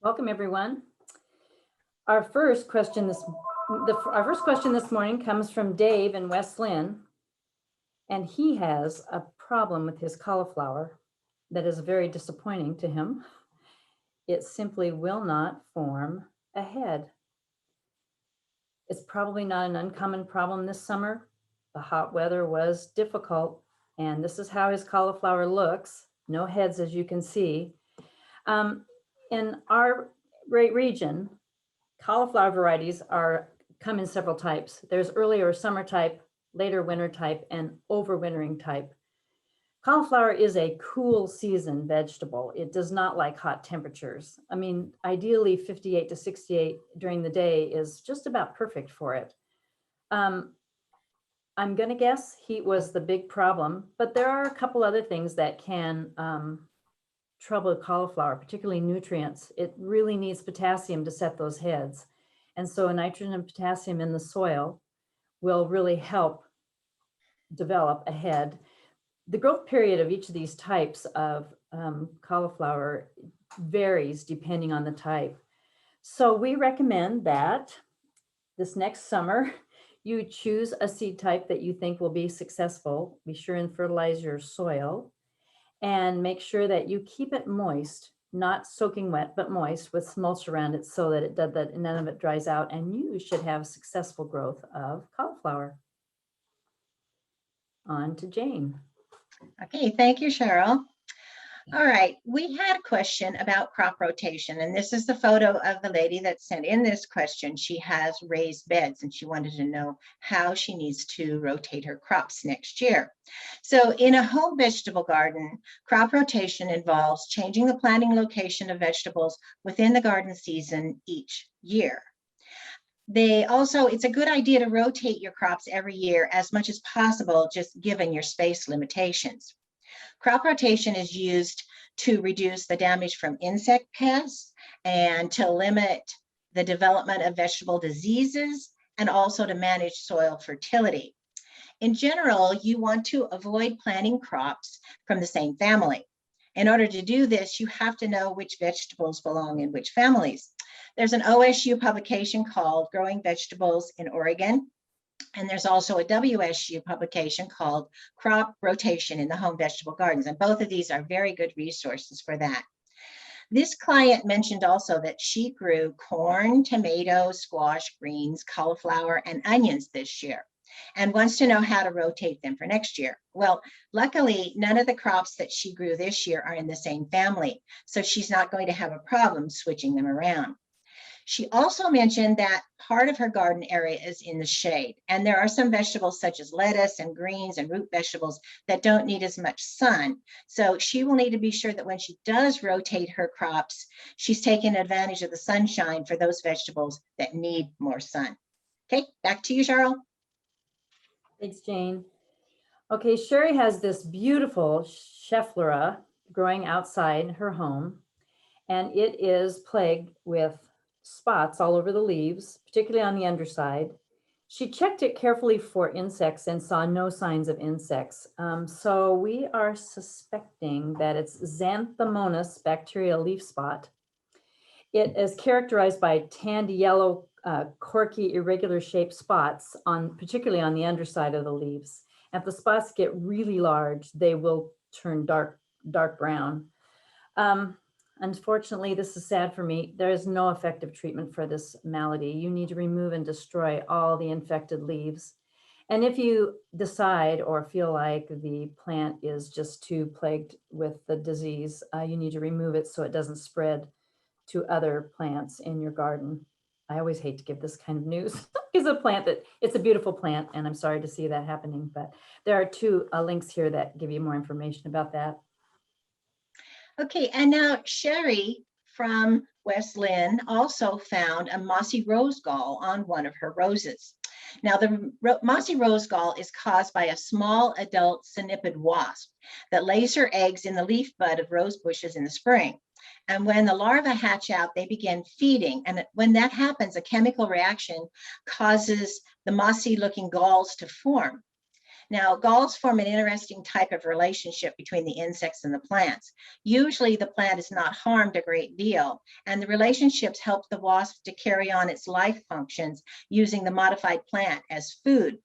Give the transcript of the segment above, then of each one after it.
Welcome, everyone. Our first question this morning comes from Dave in West Lynn, and he has a problem with his cauliflower that is very disappointing to him. It simply will not form a head. It's probably not an uncommon problem this summer. The hot weather was difficult, and this is how his cauliflower looks. No heads, as you can see. In our region, cauliflower varieties come in several types. There's early or summer type, later winter type, and overwintering type. Cauliflower is a cool season vegetable. It does not like hot temperatures. I mean, ideally 58 to 68 during the day is just about perfect for it. I'm gonna guess heat was the big problem, but there are a couple other things that can trouble cauliflower, particularly nutrients. It really needs potassium to set those heads. And so nitrogen and potassium in the soil will really help develop a head. The growth period of each of these types of cauliflower varies depending on the type. So we recommend that this next summer, you choose a seed type that you think will be successful. Be sure and fertilize your soil and make sure that you keep it moist, not soaking wet, but moist with mulch around it so that none of it dries out, and you should have successful growth of cauliflower. On to Jane. Okay, thank you, Cheryl. All right, we had a question about crop rotation, and this is the photo of the lady that sent in this question. She has raised beds and she wanted to know how she needs to rotate her crops next year. So in a home vegetable garden, crop rotation involves changing the planting location of vegetables within the garden season each year. It's a good idea to rotate your crops every year as much as possible, just given your space limitations. Crop rotation is used to reduce the damage from insect pests and to limit the development of vegetable diseases and also to manage soil fertility. In general, you want to avoid planting crops from the same family. In order to do this, you have to know which vegetables belong in which families. There's an OSU publication called Growing Vegetables in Oregon, and there's also a WSU publication called Crop Rotation in the Home Vegetable Gardens, and both of these are very good resources for that. This client mentioned also that she grew corn, tomatoes, squash, greens, cauliflower, and onions this year, and wants to know how to rotate them for next year. Well, luckily, none of the crops that she grew this year are in the same family, so she's not going to have a problem switching them around. She also mentioned that part of her garden area is in the shade, and there are some vegetables such as lettuce and greens and root vegetables that don't need as much sun. So she will need to be sure that when she does rotate her crops, she's taking advantage of the sunshine for those vegetables that need more sun. Okay, back to you, Cheryl. Thanks, Jane. Okay, Sherry has this beautiful Schefflera growing outside her home, and it is plagued with spots all over the leaves, particularly on the underside. She checked it carefully for insects and saw no signs of insects. So we are suspecting that it's Xanthomonas bacterial leaf spot. It is characterized by tanned yellow, corky, irregular shaped spots, particularly on the underside of the leaves. If the spots get really large, they will turn dark brown. Unfortunately, this is sad for me. There is no effective treatment for this malady. You need to remove and destroy all the infected leaves. And if you decide or feel like the plant is just too plagued with the disease, you need to remove it so it doesn't spread to other plants in your garden. I always hate to give this kind of news. It's a beautiful plant, and I'm sorry to see that happening, but there are two links here that give you more information about that. Okay, and now Sherry from West Lynn also found a mossy rose gall on one of her roses. Now, the mossy rose gall is caused by a small adult cynipid wasp that lays her eggs in the leaf bud of rose bushes in the spring. And when the larvae hatch out, they begin feeding. And when that happens, a chemical reaction causes the mossy looking galls to form. Now, galls form an interesting type of relationship between the insects and the plants. Usually the plant is not harmed a great deal, and the relationships help the wasp to carry on its life functions using the modified plant as food.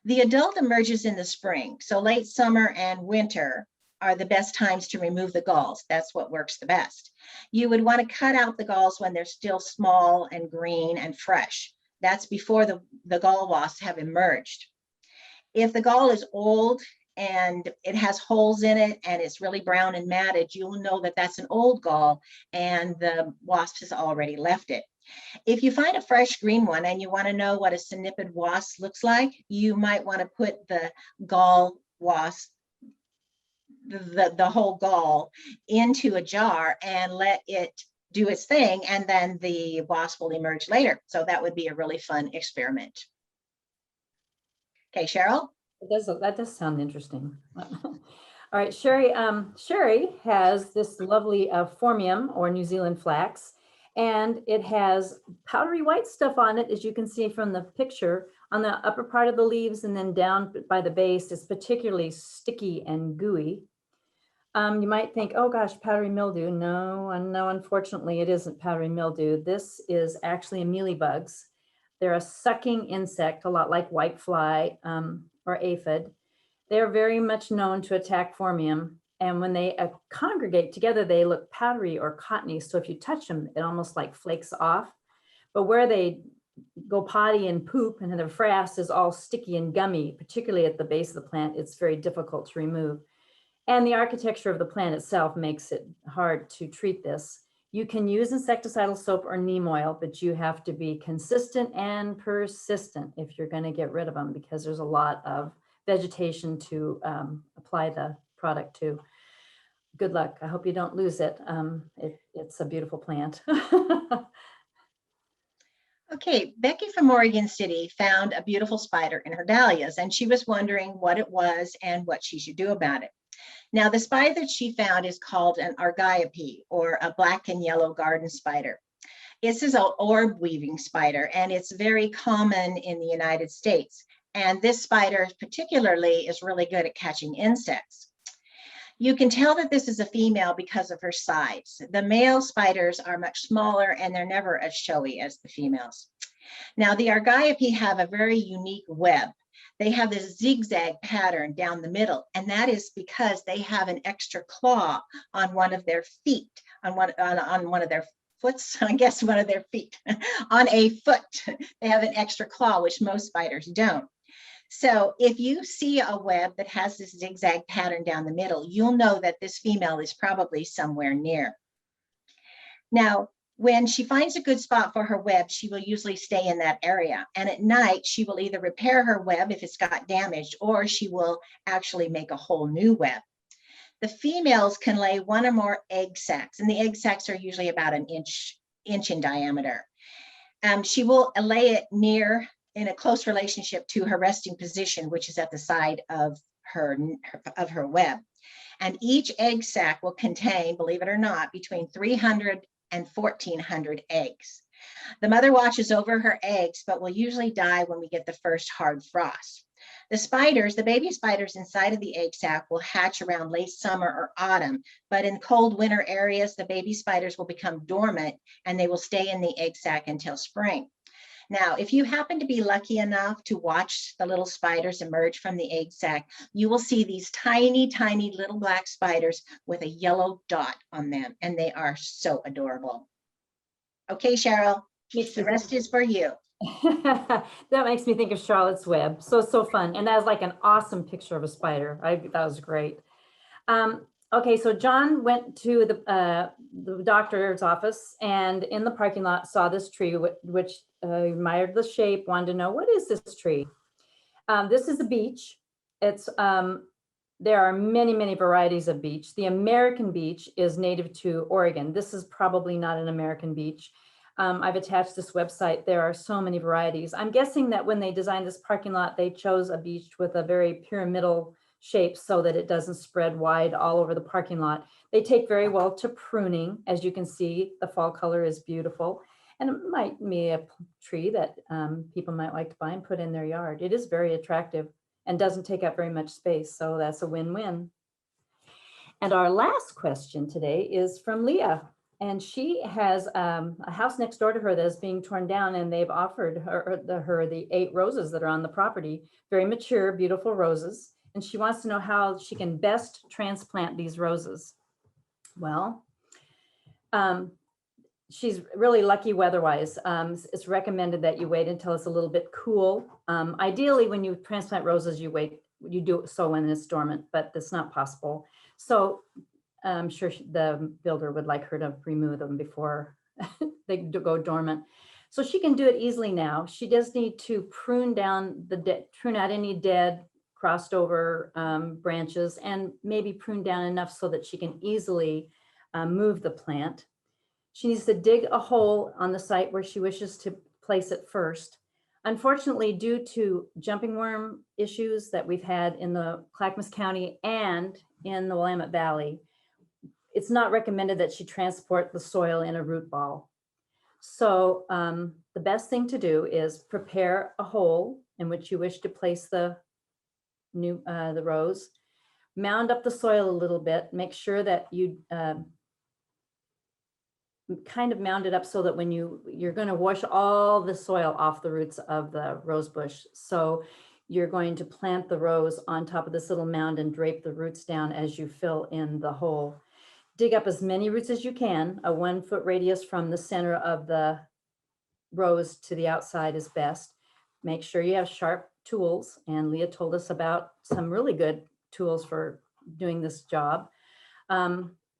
The adult emerges in the spring, so late summer and winter are the best times to remove the galls. That's what works the best. You would want to cut out the galls when they're still small and green and fresh. That's before the gall wasps have emerged. If the gall is old and it has holes in it and it's really brown and matted, you'll know that that's an old gall and the wasp has already left it. If you find a fresh green one and you want to know what a synipid wasp looks like, you might want to put the gall wasp, the whole gall, into a jar and let it do its thing, and then the wasp will emerge later. So that would be a really fun experiment. Okay, Cheryl? That does sound interesting. All right, Sherry. Sherry has this lovely Formium or New Zealand flax, and it has powdery white stuff on it, as you can see from the picture. On the upper part of the leaves and then down by the base is particularly sticky and gooey. You might think, oh gosh, powdery mildew. No, unfortunately it isn't powdery mildew. This is actually mealybugs. They're a sucking insect, a lot like whitefly or aphid. They're very much known to attack Formium. And when they congregate together, they look powdery or cottony. So if you touch them, it almost like flakes off. But where they go potty and poop and their frass is all sticky and gummy, particularly at the base of the plant, it's very difficult to remove. And the architecture of the plant itself makes it hard to treat this. You can use insecticidal soap or neem oil, but you have to be consistent and persistent if you're going to get rid of them, because there's a lot of vegetation to apply the product to. Good luck. I hope you don't lose it. It's a beautiful plant. Okay, Becky from Oregon City found a beautiful spider in her dahlias, and she was wondering what it was and what she should do about it. Now, the spider that she found is called an Argyopy, or a black and yellow garden spider. This is an orb weaving spider, and it's very common in the United States. And this spider particularly is really good at catching insects. You can tell that this is a female because of her size. The male spiders are much smaller and they're never as showy as the females. Now, the Argyopy have a very unique web. They have this zigzag pattern down the middle, and that is because they have an extra claw on one of their feet, on one of their foots, I guess one of their feet, on a foot. They have an extra claw, which most spiders don't. So if you see a web that has this zigzag pattern down the middle, you'll know that this female is probably somewhere near. Now, when she finds a good spot for her web, she will usually stay in that area. And at night, she will either repair her web if it's got damaged, or she will actually make a whole new web. The females can lay one or more egg sacs, and the egg sacs are usually about an inch in diameter. She will lay it in a close relationship to her resting position, which is at the side of her web. And each egg sac will contain, believe it or not, between 300 and 1,400 eggs. The mother watches over her eggs, but will usually die when we get the first hard frost. The baby spiders inside of the egg sac will hatch around late summer or autumn, but in cold winter areas, the baby spiders will become dormant and they will stay in the egg sac until spring. Now, if you happen to be lucky enough to watch the little spiders emerge from the egg sac, you will see these tiny, tiny little black spiders with a yellow dot on them, and they are so adorable. Okay, Cheryl, the rest is for you. That makes me think of Charlotte's Web. So fun. And that was like an awesome picture of a spider. That was great. Okay, so John went to the doctor's office and in the parking lot saw this tree, which admired the shape, wanted to know, what is this tree? This is a beech. There are many, many varieties of beech. The American beech is native to Oregon. This is probably not an American beech. I've attached this website. There are so many varieties. I'm guessing that when they designed this parking lot, they chose a beech with a very pyramidal shape so that it doesn't spread wide all over the parking lot. They take very well to pruning. As you can see, the fall color is beautiful. And it might be a tree that people might like to buy and put in their yard. It is very attractive and doesn't take up very much space. So that's a win-win. And our last question today is from Leah. And she has a house next door to her that is being torn down, and they've offered her the 8 roses that are on the property, very mature, beautiful roses. And she wants to know how she can best transplant these roses. Well, she's really lucky weather-wise. It's recommended that you wait until it's a little bit cool. Ideally, when you transplant roses, you do it so when it's dormant, but that's not possible. So I'm sure the builder would like her to remove them before they go dormant. So she can do it easily now. She does need to prune out any dead, crossed over branches, and maybe prune down enough so that she can easily move the plant. She needs to dig a hole on the site where she wishes to place it first. Unfortunately, due to jumping worm issues that we've had in the Clackamas County and in the Willamette Valley, it's not recommended that she transport the soil in a root ball. So the best thing to do is prepare a hole in which you wish to place the rose, mound up the soil a little bit, make sure that you kind of mound it up so that when you're going to wash all the soil off the roots of the rose bush. So you're going to plant the rose on top of this little mound and drape the roots down as you fill in the hole. Dig up as many roots as you can. A 1-foot radius from the center of the rose to the outside is best. Make sure you have sharp tools. And Leah told us about some really good tools for doing this job.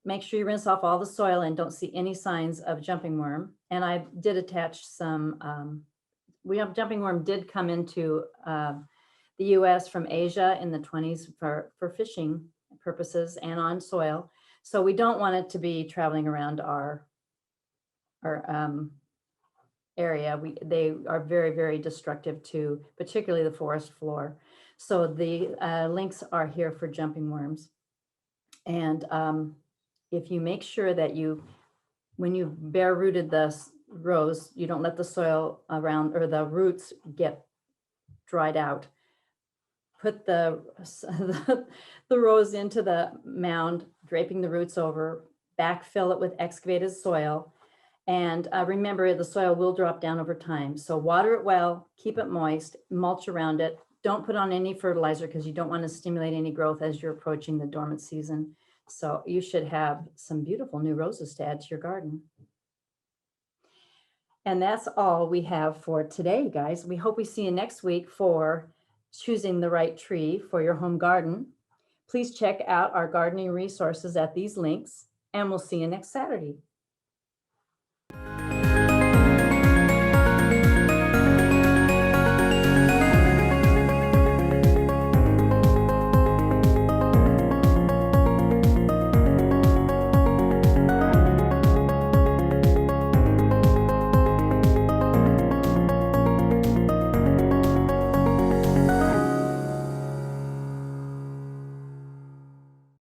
Make sure you rinse off all the soil and don't see any signs of jumping worm. And I did attach some, jumping worm did come into the US from Asia in the 20s for fishing purposes and on soil. So we don't want it to be traveling around our area. They are very, very destructive to particularly the forest floor. So the links are here for jumping worms. And if you make sure that when you bare rooted the rose, you don't let the soil around or the roots get dried out. Put the rose into the mound, draping the roots over, backfill it with excavated soil. And remember, the soil will drop down over time. So water it well, keep it moist, mulch around it. Don't put on any fertilizer because you don't want to stimulate any growth as you're approaching the dormant season. So you should have some beautiful new roses to add to your garden. And that's all we have for today, guys. We hope we see you next week for choosing the right tree for your home garden. Please check out our gardening resources at these links, and we'll see you next Saturday.